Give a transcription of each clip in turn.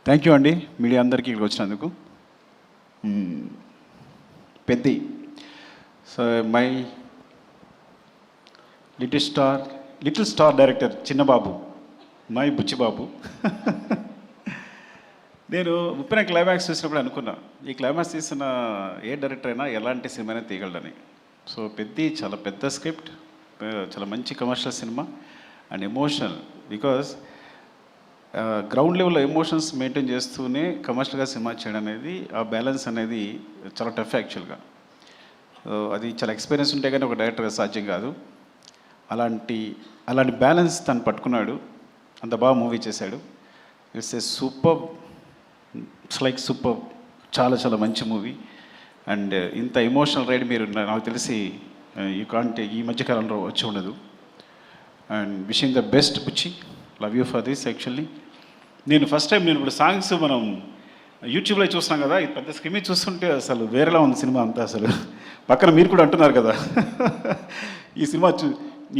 Thank you అండి media అందరికీ ఇక్కడికి వచ్చినందుకు. Peddi so my little star director Chinnababu, my Buchibabu. నేను ఉప్పిన క్లైమాక్స్ చూసినప్పుడు అనుకున్నా, ఈ క్లైమాక్స్ తీసిన ఏ డైరెక్టర్ అయినా ఎలాంటి సినిమానే తీయగలడని. సో పెద్ది చాలా పెద్ద స్క్రిప్ట్, చాలా మంచి commercial cinema and emotional. Because ground లెవెల్లో ఎమోషన్స్ మెయింటైన్ చేస్తూనే కమర్షియల్గా సినిమా చేయడం అనేది, ఆ బ్యాలెన్స్ అనేది చాలా టఫ్ యాక్చువల్గా. అది చాలా ఎక్స్పీరియన్స్ ఉంటే కానీ ఒక డైరెక్టర్గా సాధ్యం కాదు. అలాంటి బ్యాలెన్స్ తను పట్టుకున్నాడు, అంత బాగా మూవీ చేశాడు. It's a super, it's like super, చాలా చాలా మంచి మూవీ. అండ్ ఇంత ఎమోషనల్ రైడ్ మీరు నాకు తెలిసి యూ కాంట్ ఈ మధ్యకాలంలో వచ్చి ఉండదు. And wishing the best Buchi, love you for this. Actually నేను ఫస్ట్ టైం ఇప్పుడు సాంగ్స్ మనం యూట్యూబ్లో చూస్తున్నాం కదా, ఈ పెద్ద స్క్రీన్ చూస్తుంటే అసలు వేరేలా ఉంది సినిమా అంతా. అసలు పక్కన మీరు కూడా అంటున్నారు కదా, ఈ సినిమా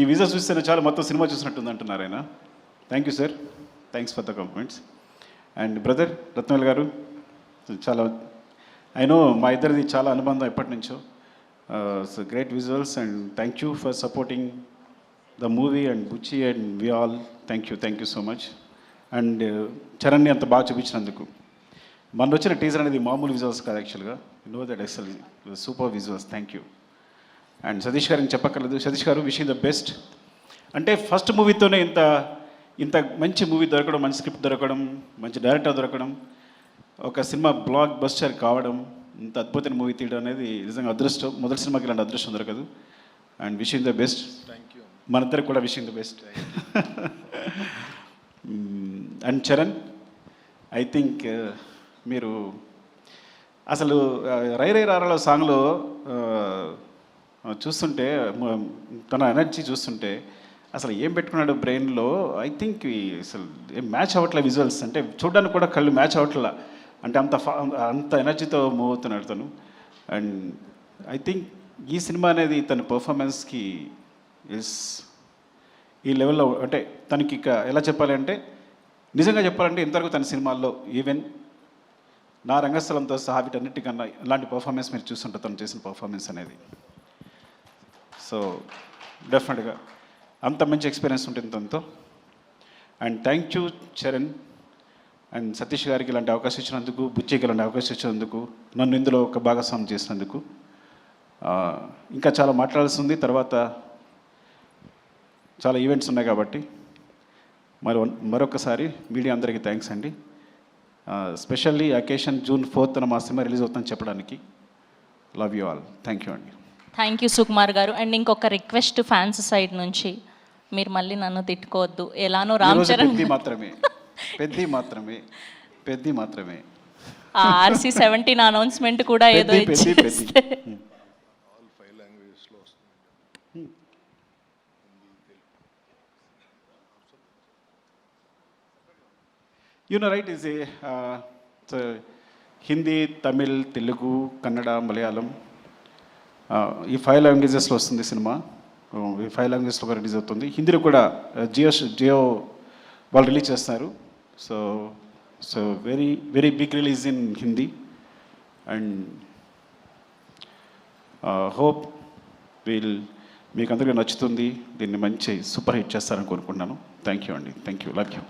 ఈ విజువల్స్ చూస్తేనే చాలా మొత్తం సినిమా చూసినట్టుంది అంటున్నారు ఆయన. Thank you sir, thanks for the compliments. And brother Rathnavel గారు, చాలా ఐ నో మా ఇద్దరిది చాలా అనుబంధం ఎప్పటి నుంచో. So great visuals and thank you for supporting the movie and Buchi and we all. Thank you so much. And చరణ్ని అంత బాగా చూపించినందుకు. మన వచ్చిన టీజర్ అనేది మామూలు విజువల్స్ కాదు యాక్చువల్గా, no that excel super visuals. Thank you. And Satish గారికి చెప్పక్కర్లేదు, Satish garu wishing the best. అంటే ఫస్ట్ మూవీతోనే ఇంత మంచి మూవీ దొరకడం, మంచి స్క్రిప్ట్ దొరకడం, మంచి డైరెక్టర్ దొరకడం, ఒక సినిమా బ్లాక్ బస్టర్ కావడం, ఇంత అద్భుతమైన మూవీ తీయడం అనేది నిజంగా అదృష్టం. మొదటి సినిమాకి ఇలాంటి అదృష్టం దొరకదు. And wishing the best. Thank you. మనందరికి కూడా wishing the best. And Charan, I think మీరు అసలు రై రై రారాలో సాంగ్లో చూస్తుంటే తన ఎనర్జీ చూస్తుంటే అసలు ఏం పెట్టుకున్నాడు బ్రెయిన్లో, ఐ థింక్ అసలు ఏం మ్యాచ్ అవ్వట్లే విజువల్స్. అంటే చూడడానికి కూడా కళ్ళు మ్యాచ్ అవ్వట్లా, అంటే అంత ఎనర్జీతో మూవ్ అవుతున్నాడు తను. అండ్ ఐ థింక్ ఈ సినిమా అనేది తన పర్ఫార్మెన్స్కి ఈ లెవెల్లో, అంటే తనకి ఇక ఎలా చెప్పాలి అంటే, నిజంగా చెప్పాలంటే ఇంతవరకు తన సినిమాల్లో ఈవెన్ నా రంగస్థలంతో సహా వీటన్నిటికన్నా ఇలాంటి పర్ఫార్మెన్స్ మీరు చూస్తుంటారు తను చేసిన పర్ఫార్మెన్స్ అనేది. సో డెఫినెట్గా అంత మంచి ఎక్స్పీరియన్స్ ఉంటుంది తనతో. And thank you Charan and Satish గారికి ఇలాంటి అవకాశం ఇచ్చినందుకు, బుచ్చికి ఇలాంటి అవకాశం ఇచ్చినందుకు, నన్ను ఇందులో ఒక భాగస్వామ్యం చేసినందుకు. ఇంకా చాలా మాట్లాడాల్సి ఉంది, తర్వాత చాలా ఈవెంట్స్ ఉన్నాయి కాబట్టి మరొకసారి మీడియా అందరికీ థ్యాంక్స్ అండి. స్పెషల్లీ అకేషన్ June 4th మా సినిమా రిలీజ్ అవుతుందని చెప్పడానికి. Love you all. Thank you అండి. థ్యాంక్ యూ సుకుమార్ గారు. అండ్ ఇంకొక రిక్వెస్ట్ ఫ్యాన్స్ సైడ్ నుంచి, మీరు మళ్ళీ నన్ను తిట్టుకోవద్దు. ఎలానో రామ్ చరణ్ పెద్ది మాత్రమే RC-17 అనౌన్స్మెంట్ కూడా ఏదో ఇచ్చేస్తే You know, right, is Hindi, Tamil, Telugu, Kannada, Malayalam, ఈ 5 లాంగ్వేజెస్లో వస్తుంది సినిమా. ఈ 5 లాంగ్వేజెస్లో కూడా రిలీజ్ అవుతుంది. హిందీలో కూడా జియో వాళ్ళు రిలీజ్ చేస్తున్నారు. So very very big release in Hindi. And hope మీకు అందరికీ నచ్చుతుంది. దీన్ని మంచి సూపర్ హిట్ చేస్తారని కోరుకుంటున్నాను. థ్యాంక్ యూ అండి. Thank you. Love you.